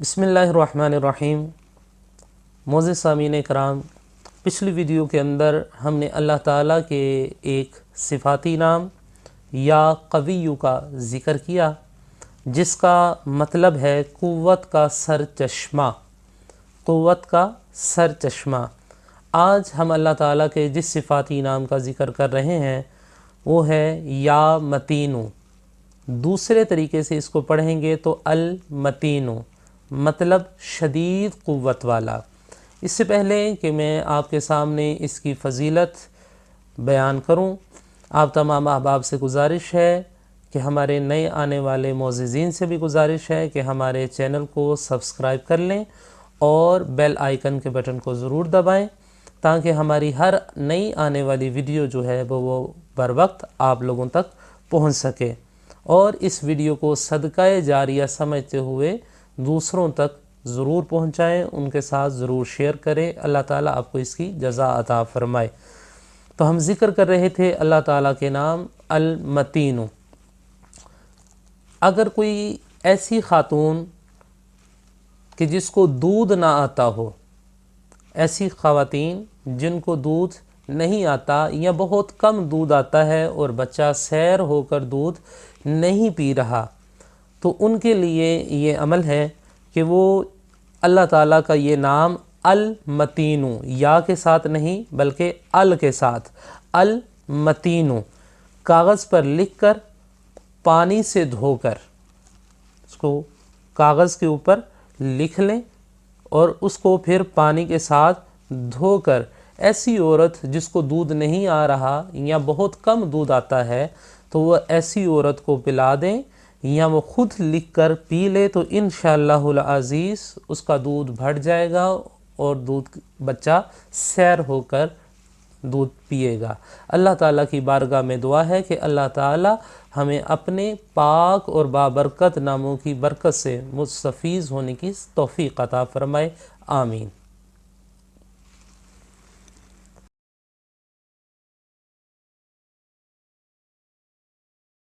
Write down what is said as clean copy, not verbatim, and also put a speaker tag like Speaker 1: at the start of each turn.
Speaker 1: बिस्मिल्लाहिर्रहमानिर्रहीम। मोअज़्ज़िज़ सामीन कराम, पिछली वीडियो के अंदर हमने अल्लाह ताला के एक सिफ़ाती नाम या क़विय्यु का ज़िक्र किया, जिसका मतलब है क़ुव्वत का सर चश्मा। क़ुव्वत का सर चश्मा। आज हम अल्लाह ताला के जिस सिफ़ाती नाम का ज़िक्र कर रहे हैं वो है या मतीनु। दूसरे तरीके से इसको पढ़ेंगे तो अल मतीनु, मतलब शदीद क़ुव्वत वाला। इससे पहले कि मैं आपके सामने इसकी फ़जीलत बयान करूं, आप तमाम अहबाब से गुजारिश है कि हमारे नए आने वाले मोअज़्ज़िज़ीन से भी गुजारिश है कि हमारे चैनल को सब्सक्राइब कर लें और बेल आइकन के बटन को ज़रूर दबाएं, ताकि हमारी हर नई आने वाली वीडियो जो है वो बर वक्त आप लोगों तक पहुंच सके। और इस वीडियो को सदक़ाए जारिया समझते हुए दूसरों तक ज़रूर पहुँचाएँ, उनके साथ ज़रूर शेयर करें। अल्लाह ताला आपको इसकी जज़ा अता फ़रमाए। तो हम ज़िक्र कर रहे थे अल्लाह ताला के नाम अल मतीनु। अगर कोई ऐसी ख़ातून कि जिसको दूध ना आता हो, ऐसी ख़वातीन जिनको दूध नहीं आता या बहुत कम दूध आता है और बच्चा सैर होकर दूध नहीं पी रहा, तो उनके लिए ये अमल है कि वो अल्लाह ताला का ये नाम अल मतीनु, या के साथ नहीं बल्कि अल के साथ, अल मतीनु कागज़ पर लिखकर पानी से धोकर, उसको कागज़ के ऊपर लिख लें और उसको फिर पानी के साथ धोकर ऐसी औरत जिसको दूध नहीं आ रहा या बहुत कम दूध आता है तो वह ऐसी औरत को पिला दें, या वो ख़ुद लिख कर पी ले, तो इंशाअल्लाहुल अज़ीज़ उसका दूध बढ़ जाएगा और बच्चा सैर होकर दूध पिएगा। अल्लाह ताला की बारगाह में दुआ है कि अल्लाह ताला हमें अपने पाक और बाबरकत नामों की बरकत से मुस्तफ़ीज़ होने की तौफ़ीक़ अता फ़रमाए। आमीन।